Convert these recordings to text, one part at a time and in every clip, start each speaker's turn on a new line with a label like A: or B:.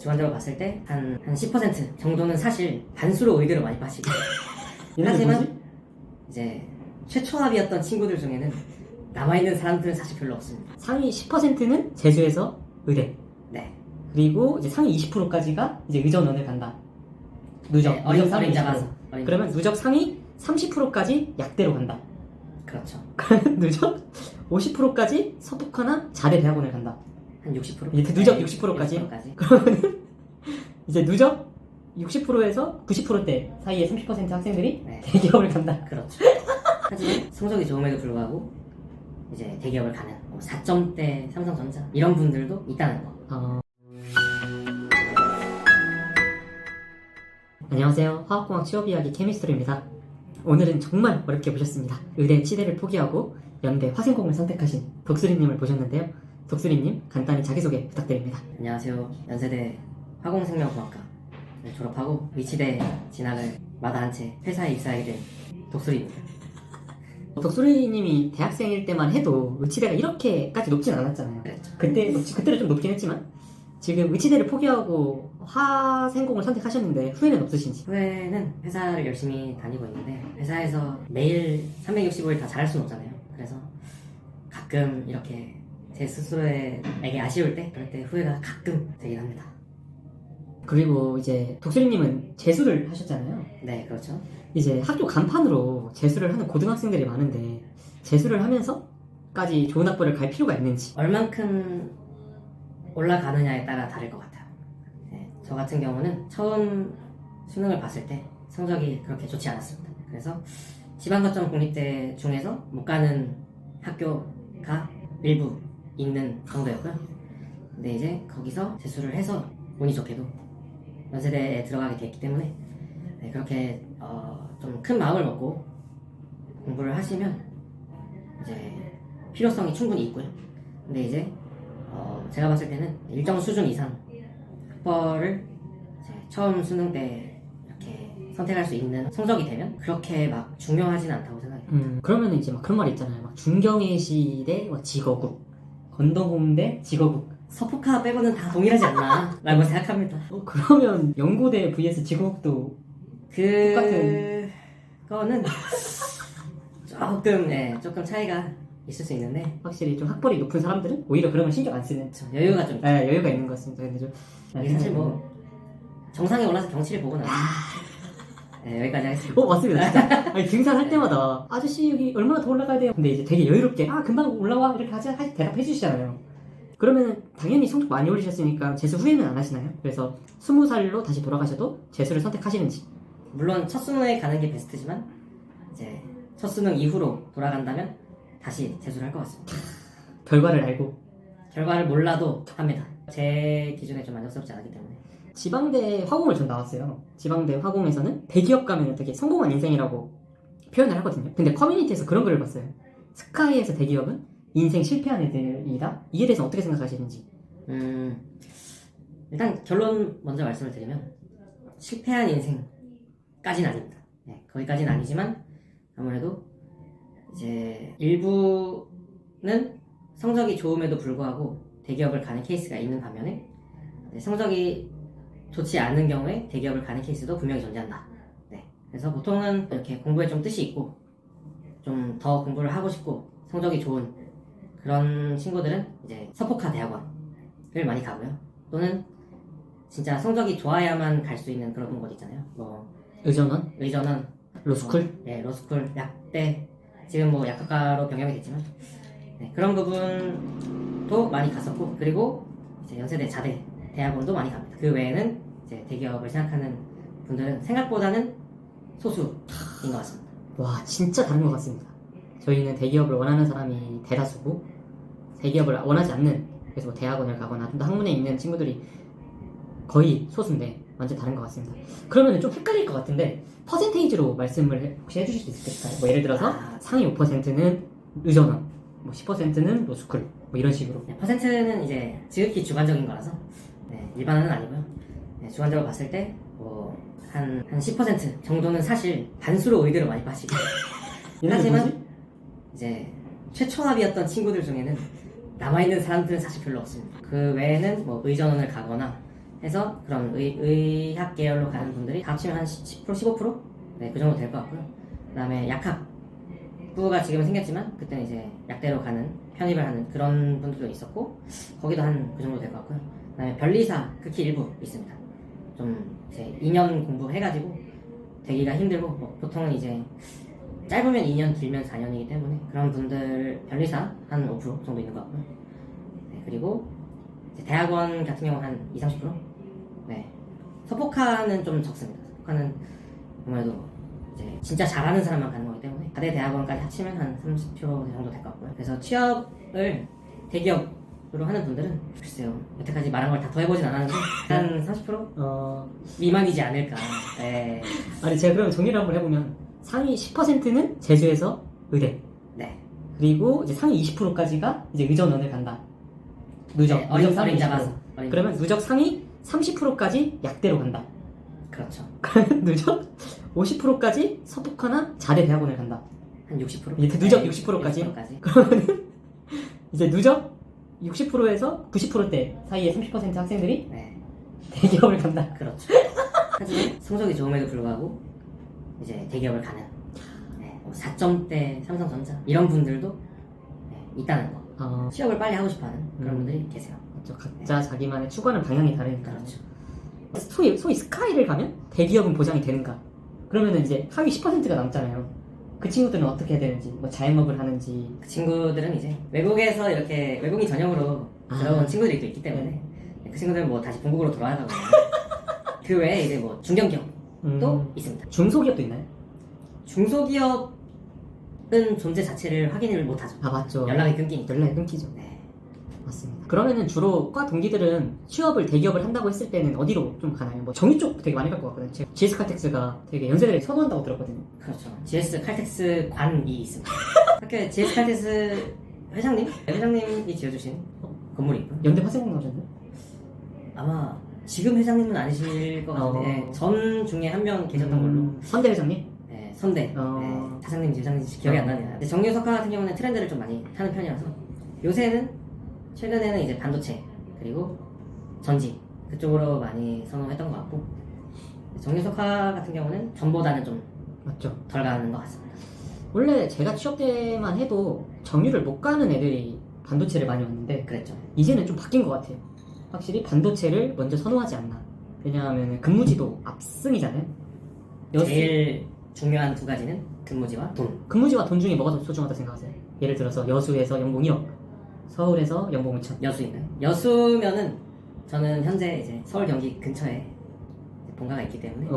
A: 주관적으로 봤을 때 한 10% 정도는 사실 반수로 의대로 많이 빠지고 하지만 이제 최초합이었던 친구들 중에는 남아있는 사람들은 사실 별로 없습니다.
B: 상위 10%는 재수해서 의대.
A: 네.
B: 그리고 이제 상위 20%까지가 이제 의전원을 간다. 누적.
A: 네,
B: 누적 상위
A: 어린
B: 20%.
A: 잡아서.
B: 그러면 누적 상위 30%까지 약대로 간다.
A: 그렇죠.
B: 누적 50%까지 서북하나 자대 대학원을 간다.
A: 한 60%?
B: 이제 누적
A: 네,
B: 60%까지.
A: 60%까지.
B: 그러면은 이제 누적 60%에서 90%대 사이의 30% 학생들이
A: 네.
B: 대기업을 간다.
A: 그렇죠. 하지만 성적이 좋음에도 불구하고 이제 대기업을 가는 4점대 삼성전자 이런 분들도 있다는 거.
B: 안녕하세요. 화학공학 취업이야기 케미스트리입니다. 오늘은 정말 어렵게 보셨습니다. 의대 치대를 포기하고 연대 화생공을 선택하신 독수리님을 보셨는데요. 독수리님 간단히 자기소개 부탁드립니다.
A: 안녕하세요. 연세대 화공생명공학과를 졸업하고 의치대 진학을 마다한 채 회사에 입사하게 된 독수리입니다.
B: 독수리님이 대학생일 때만 해도 의치대가 이렇게까지 높진 않았잖아요.
A: 그랬죠.
B: 그때는 좀 높긴 했지만 지금 의치대를 포기하고 화생공을 선택하셨는데 후회는 없으신지?
A: 후에는 회사를 열심히 다니고 있는데 회사에서 매일 365일 다 잘할 수는 없잖아요. 그래서 가끔 이렇게 제 스스로에게 아쉬울 때 그럴 때 후회가 가끔 되긴 합니다.
B: 그리고 이제 독수리님은 재수를 하셨잖아요.
A: 네, 그렇죠.
B: 이제 학교 간판으로 재수를 하는 고등학생들이 많은데 재수를 하면서까지 좋은 학교를 갈 필요가 있는지.
A: 얼만큼 올라가느냐에 따라 다를 것 같아요. 네, 저 같은 경우는 처음 수능을 봤을 때 성적이 그렇게 좋지 않았습니다. 그래서 지방거점 공립대 중에서 못 가는 학교가 일부 있는 정도였고요. 근데 이제 거기서 재수를 해서 운이 좋게도 연세대에 들어가게 됐기 때문에 네, 그렇게 좀 큰 마음을 먹고 공부를 하시면 이제 필요성이 충분히 있고요. 근데 이제 제가 봤을 때는 일정 수준 이상 학벌을 이제 처음 수능 때 이렇게 선택할 수 있는 성적이 되면 그렇게 막 중요하진 않다고 생각해요.
B: 그러면 이제 막 그런 말 있잖아요. 막 중경외시대 직어국, 건동공대 직어국.
A: 서포카 빼고는 다 동일하지 않나 라고 생각합니다.
B: 그러면 연고대 vs 직어국도
A: 그거는 조금 조금 차이가 있을 수 있는데
B: 확실히 좀 학벌이 높은 사람들은 오히려 그런 걸 신경 안 쓰는
A: 여유가 좀
B: 여유가 있는 것 같습니다. 근데 좀
A: 이게 사실 뭐 정상에 올라서 경치를 보거나 여기까지 하겠습니다.
B: 맞습니다. 진짜. 아니, 등산할 때마다 아저씨 여기 얼마나 더 올라가야 돼요? 근데 이제 되게 여유롭게 금방 올라와 이렇게 대답해 주시잖아요. 그러면 당연히 성적 많이 올리셨으니까 재수 후회는 안 하시나요? 그래서 20살로 다시 돌아가셔도 재수를 선택하시는지.
A: 물론 첫 수능에 가는 게 베스트지만 이제 첫 수능 이후로 돌아간다면 다시 재수를 할 것 같습니다.
B: 결과를 알고.
A: 결과를 몰라도 합니다. 제 기준에 좀 만족스럽지 않기 때문에.
B: 지방대 화공을 전 나왔어요. 지방대 화공에서는 대기업 가면 되게 성공한 인생이라고 표현을 하거든요. 근데 커뮤니티에서 그런 글을 봤어요. 스카이에서 대기업은 인생 실패한 애들이다? 이에 대해서 어떻게 생각하시는지.
A: 일단 결론 먼저 말씀을 드리면 실패한 인생까지는 아닙니다. 네, 거기까지는 아니지만 아무래도 이제 일부는 성적이 좋음에도 불구하고 대기업을 가는 케이스가 있는 반면에 성적이 좋지 않은 경우에 대기업을 가는 케이스도 분명히 존재한다. 네, 그래서 보통은 이렇게 공부에 좀 뜻이 있고 좀 더 공부를 하고 싶고 성적이 좋은 그런 친구들은 이제 서포카 대학원을 많이 가고요. 또는 진짜 성적이 좋아야만 갈 수 있는 그런 곳 있잖아요. 뭐
B: 의전원,
A: 로스쿨,
B: 로스쿨,
A: 로스쿨, 약대, 지금 뭐 약학과로 병역이 됐지만 그런 부분도 많이 갔었고, 그리고 이제 연세대 자대 대학원도 많이 갑니다. 그 외에는 이제 대기업을 생각하는 분들은 생각보다는 소수인 것 같습니다.
B: 와 진짜 다른 것 같습니다. 저희는 대기업을 원하는 사람이 대다수고 대기업을 원하지 않는, 그래서 뭐 대학원을 가거나 좀 더 학문에 있는 친구들이 거의 소수인데 완전 다른 것 같습니다. 그러면 좀 헷갈릴 것 같은데 퍼센테이지로 말씀을 혹시 해주실 수 있을까요? 뭐 예를 들어서 상위 5%는 의전원, 뭐 10%는 로스쿨, 뭐 이런 식으로.
A: 퍼센트는 이제 지극히 주관적인 거라서 일반화는 아니고요. 주관적으로 봤을 때 뭐 한 10% 정도는 사실 반수로 의대로 많이 빠지고 하지만 이제 최초합이었던 친구들 중에는 남아있는 사람들은 사실 별로 없습니다. 그 외에는 뭐 의전원을 가거나 해서 그런 의학 계열로 가는 분들이 다 합치면 한 10%, 15%? 네, 그 정도 될 것 같고요. 그 다음에 약학부가 지금은 생겼지만 그때는 이제 약대로 가는 편입을 하는 그런 분들도 있었고 거기도 한 그 정도 될 것 같고요. 그 다음에 변리사 극히 일부 있습니다. 좀 이제 2년 공부해가지고 되기가 힘들고 뭐 보통은 이제 짧으면 2년 길면 4년이기 때문에 그런 분들 변리사 한 5% 정도 있는 것 같고요. 네, 그리고 이제 대학원 같은 경우는 한 2, 30%? 네. 서포카는 좀 적습니다. 서포카는 아무래도 이제 진짜 잘하는 사람만 가는 거기 때문에 다대 대학원까지 합치면 한 30% 정도 될 것 같고요. 그래서 취업을 대기업으로 하는 분들은 글쎄요 여태까지 말한 걸 다 더해보진 않았는데 한 30% 미만이지 않을까. 네.
B: 아니 제가 그러면 정리를 한번 해보면 상위 10%는 제주에서 의대.
A: 네.
B: 그리고 이제 상위 20%까지가 이제 의전원을 간다. 누적.
A: 네,
B: 누적 상위
A: 어린
B: 20%.
A: 잡아서.
B: 그러면 누적 상위 30%까지 약대로 간다.
A: 그렇죠.
B: 그러면 누적 50%까지 서포카나 자대 대학원을 간다.
A: 한 60%?
B: 이제 누적
A: 네,
B: 60%까지?
A: 60%까지.
B: 그러면은 이제 누적 60%에서 90%대 사이의 30% 학생들이
A: 네.
B: 대기업을 간다.
A: 그렇죠. 하지만 성적이 좋음에도 불구하고 이제 대기업을 가는 4점대 삼성전자 이런 분들도 있다는 거. 취업을 빨리 하고 싶어하는 그런 분들이 계세요.
B: 그렇죠. 각자 자기만의 추구하는 방향이 다르니까.
A: 그렇죠.
B: 소위 스카이를 가면 대기업은 보장이 되는가? 그러면은 이제 하위 10%가 남잖아요. 그 친구들은 어떻게 해야 되는지, 뭐 자영업을 하는지.
A: 그 친구들은 이제 외국에서 이렇게 외국인 전형으로 들어온 친구들이 또 있기 때문에 그 친구들은 뭐 다시 본국으로 돌아가거나 그 외에 이제 뭐 중견기업도 있습니다.
B: 중소기업도 있나요?
A: 중소기업은 존재 자체를 확인을 못하죠.
B: 아 맞죠.
A: 연락이 끊기니까.
B: 연락이 끊기죠.
A: 네.
B: 맞습니다. 그러면은 주로 과 동기들은 취업을 대기업을 한다고 했을 때는 어디로 좀 가나요? 뭐 정유 쪽 되게 많이 갈 것 같거든요. 제가 GS 칼텍스가 되게 연세대를 선호한다고 들었거든요.
A: 그렇죠. GS 칼텍스 관이 있습니다. 학교에 GS 칼텍스 회장님이 지어주신 건물이 있고
B: 연대 화생공 나오셨나요?
A: 아마 지금 회장님은 아니실 것 같은데 전 중에 한 명 계셨던 걸로.
B: 선대 회장님?
A: 네, 선대. 네, 사장님, 지사장님 기억이 안 나네요. 근데 정유석화 같은 경우는 트렌드를 좀 많이 타는 편이라서 요새는 최근에는 이제 반도체 그리고 전지 그쪽으로 많이 선호했던 것 같고 정유석화 같은 경우는 전보다는 좀
B: 맞죠.
A: 덜 가는 것 같습니다.
B: 원래 제가 취업 때만 해도 정유를 못 가는 애들이 반도체를 많이 왔는데
A: 그랬죠.
B: 이제는 좀 바뀐 것 같아요. 확실히 반도체를 먼저 선호하지 않나. 왜냐하면 근무지도 압승이잖아요.
A: 제일 중요한 두 가지는 근무지와 돈.
B: 근무지와 돈 중에 뭐가 더 소중하다 생각하세요? 예를 들어서 여수에서 연봉 1억, 서울에서 연봉 5천.
A: 여수인가요? 여수면은 저는 현재 이제 서울 경기 근처에 본가가 있기 때문에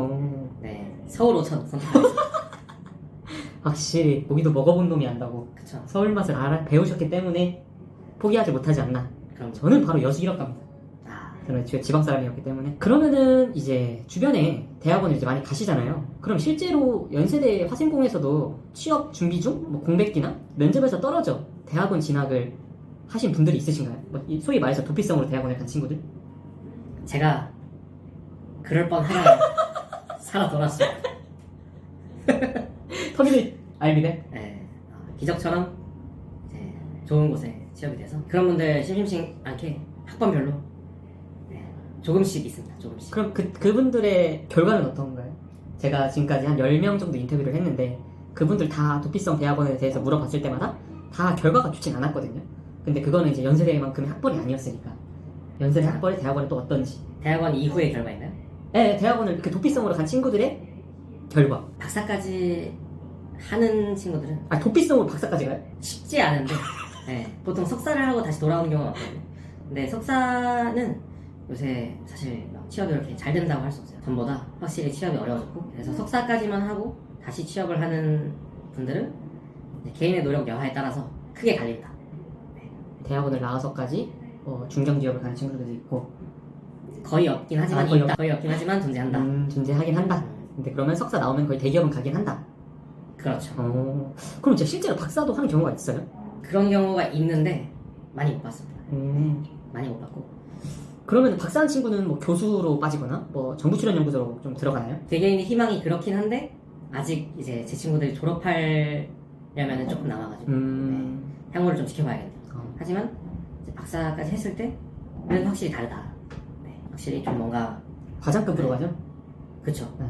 A: 네 서울 5천 선택하겠습니다.
B: 확실히 고기도 먹어본 놈이 안다고.
A: 그쵸.
B: 서울 맛을 배우셨기 때문에 포기하지 못하지 않나.
A: 그럼
B: 저는 바로 여수 1억 갑니다. 저는 지방 사람이었기 때문에. 그러면은 이제 주변에 대학원을 이제 많이 가시잖아요. 그럼 실제로 연세대 화생공에서도 취업 준비 중 뭐 공백기나 면접에서 떨어져 대학원 진학을 하신 분들이 있으신가요? 뭐 소위 말해서 도피성으로 대학원을 간 친구들?
A: 제가 그럴 뻔하다 살아 돌았어요.
B: 터미널 알비네?
A: 네, 기적처럼 이제 좋은 곳에 취업이 돼서 그런 분들 심심치 않게 학번별로 조금씩 있습니다. 조금씩.
B: 그럼 그분들의 결과는 어떤가요? 제가 지금까지 한 10명 정도 인터뷰를 했는데 그분들 다 도피성 대학원에 대해서 물어봤을 때마다 다 결과가 좋진 않았거든요. 근데 그거는 이제 연세대만큼의 학벌이 아니었으니까. 연세대 학벌의 대학원은 또 어떤지.
A: 대학원 이후의 결과인가요?
B: 네, 대학원을 그 도피성으로 간 친구들의 결과.
A: 박사까지 하는 친구들은
B: 도피성으로 박사까지 가요?
A: 쉽지 않은데 네, 보통 석사를 하고 다시 돌아오는 경우가 많거든요. 근데 석사는 요새 사실 취업이 이렇게 잘 된다고 할 수 없어요. 전보다 확실히 취업이 어려워졌고 그래서 석사까지만 하고 다시 취업을 하는 분들은 개인의 노력 여하에 따라서 크게 갈린다.
B: 대학원을 나와서까지 중견 기업을 가는 친구들도 있고
A: 거의 없긴 하지만 거의 없긴 하지만 존재한다.
B: 존재하긴 한다. 근데 그러면 석사 나오면 거의 대기업은 가긴 한다.
A: 그렇죠.
B: 그럼 진짜 실제로 박사도 하는 경우가 있어요?
A: 그런 경우가 있는데 많이 못 봤습니다. 많이 못 봤고.
B: 그러면 박사한 친구는 뭐 교수로 빠지거나 뭐 정부 출연 연구소로 좀 들어가나요?
A: 개개인의 희망이 그렇긴 한데 아직 이제 제 친구들이 졸업하려면은 조금 남아가지고 향후를 좀 지켜봐야겠네요. 하지만 이제 박사까지 했을 때는 확실히 다르다. 확실히 좀 뭔가
B: 과장급으로
A: 네.
B: 가죠?
A: 그쵸.
B: 네.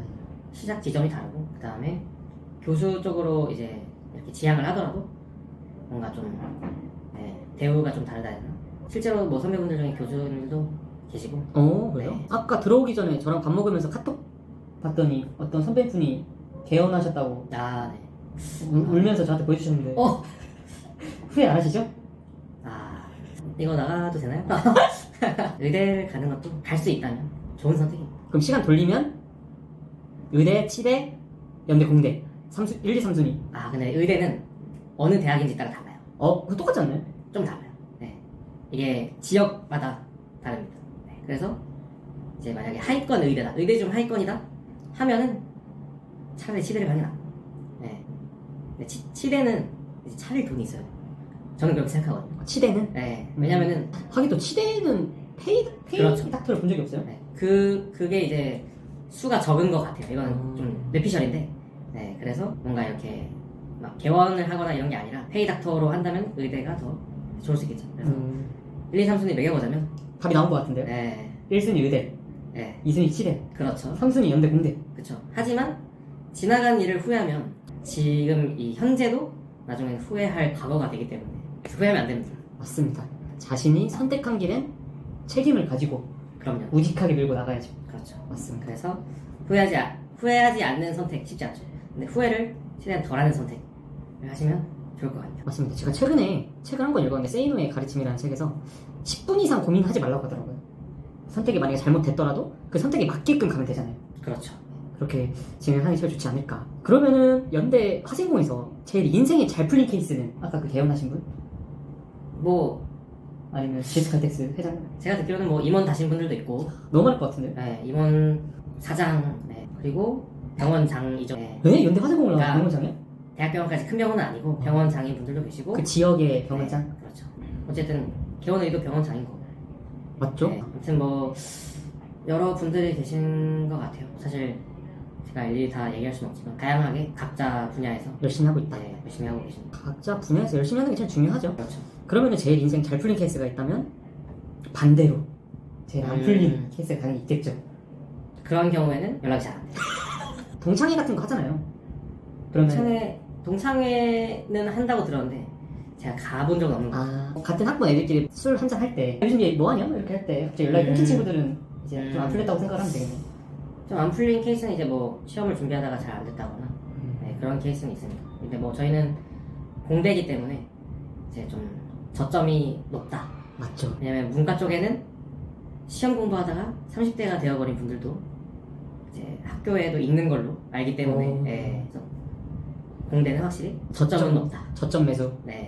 A: 시작 지점이 다르고 그 다음에 교수 쪽으로 이제 이렇게 지향을 하더라도 뭔가 좀 대우가 좀 다르다 해야 되나? 실제로 뭐 선배분들 중에 교수님도 계시고
B: 그래요?
A: 네.
B: 아까 들어오기 전에 저랑 밥 먹으면서 카톡 봤더니 어떤 선배분이 개원하셨다고
A: 아 네.
B: 울면서 저한테 보여주셨는데 후회 안 하시죠?
A: 아 이거 나가도 되나요? 의대를 가는 것도 갈 수 있다면 좋은 선택입니다.
B: 그럼 시간 돌리면 의대, 치대, 연대, 공대 1, 2, 3순위
A: 아 근데 의대는 어느 대학인지 따라 달라요.
B: 그거 똑같지 않나요?
A: 좀 달라요. 네. 이게 지역마다 다릅니다. 네. 그래서 이제 만약에 하위권 의대다, 의대 중 하위권이다 하면은 차라리 치대를 가는 게 나아요. 네. 근데 치대는 이제 차라리 돈이 있어요. 저는 그렇게 생각하거든요.
B: 치대는?
A: 네. 왜냐면은
B: 하긴 또 치대는 페이드
A: 그렇죠.
B: 닥터를 본 적이 없어요.
A: 네. 그게 이제 수가 적은 것 같아요. 이건 좀 뇌피셜인데. 네. 그래서 뭔가 이렇게 막 개원을 하거나 이런 게 아니라 페이 닥터로 한다면 의대가 더 좋을 수 있겠죠. 그래서 1, 2, 3순위 매겨보자면
B: 답이 나온 것 같은데요?
A: 네.
B: 1순위 의대,
A: 네.
B: 2순위 치대,
A: 그렇죠.
B: 3순위 연대, 공대.
A: 그렇죠. 하지만 지나간 일을 후회하면 지금 이 현재도 나중에 후회할 과거가 되기 때문에 후회하면 안 됩니다.
B: 맞습니다. 자신이 선택한 길엔 책임을 가지고
A: 그럼요.
B: 우직하게 밀고 나가야죠.
A: 그렇죠.
B: 맞습니다.
A: 그래서 후회하지 않는 선택 쉽지 않죠. 근데 후회를 최대한 덜하는 선택을 하시면 좋을 것 같아요.
B: 맞습니다. 제가 최근에 책을 한 권 읽었는데 세이노의 가르침이라는 책에서 10분 이상 고민하지 말라고 하더라고요. 선택이 만약에 잘못됐더라도 그 선택에 맞게끔 가면 되잖아요.
A: 그렇죠.
B: 그렇게 진행하는 게 제일 좋지 않을까. 그러면은 연대 화생공에서 제일 인생이 잘 풀린 케이스는 아까 그 개원하신 분?
A: 뭐
B: 아니면 GS칼텍스 회장?
A: 제가 듣기로는 뭐 임원 다신 분들도 있고,
B: 너무 많을 것 같은데요?
A: 네, 임원 사장, 네, 그리고 병원장이죠. 네.
B: 네? 연대 화생공을
A: 그러니까
B: 나온 병원장이요?
A: 대학병원까지 큰 병원은 아니고 병원장인 분들도 계시고.
B: 그 지역의 병원장?
A: 네, 그렇죠. 어쨌든 개원의도 병원장인 거고.
B: 맞죠?
A: 네, 아무튼 뭐 여러 분들이 계신 것 같아요. 사실 제가 일일이 다 얘기할 수는 없지만 다양하게 각자 분야에서
B: 열심히 하고 있다.
A: 네, 열심히 하고 계십니다.
B: 각자 분야에서 열심히 하는 게 제일 중요하죠.
A: 그렇죠.
B: 그러면은 제일 인생 잘 풀린 케이스가 있다면 반대로 제일 안 풀린 케이스가 당연히 있겠죠.
A: 그런 경우에는 연락이 잘 안 돼요.
B: 동창회 같은 거 하잖아요. 그러면
A: 동창회는 한다고 들었는데 제가 가본 적은 없는 것 같아요.
B: 같은 학번 애들끼리 술 한잔 할 때 요즘 얘 뭐하냐? 이렇게 할 때 갑자기 연락이 끊긴 친구들은 이제 좀 안 풀렸다고 생각을 하면 되겠네.
A: 좀 안 풀린 케이스는 이제 뭐 시험을 준비하다가 잘 안 됐다거나 네, 그런 케이스는 있습니다. 근데 뭐 저희는 공대이기 때문에 이제 좀 저점이 높다.
B: 맞죠.
A: 왜냐면 문과 쪽에는 시험 공부하다가 30대가 되어버린 분들도 이제 학교에도 있는 걸로 알기 때문에 예, 그래서 공대는 확실히 저점은 높다.
B: 저점 매수.
A: 네.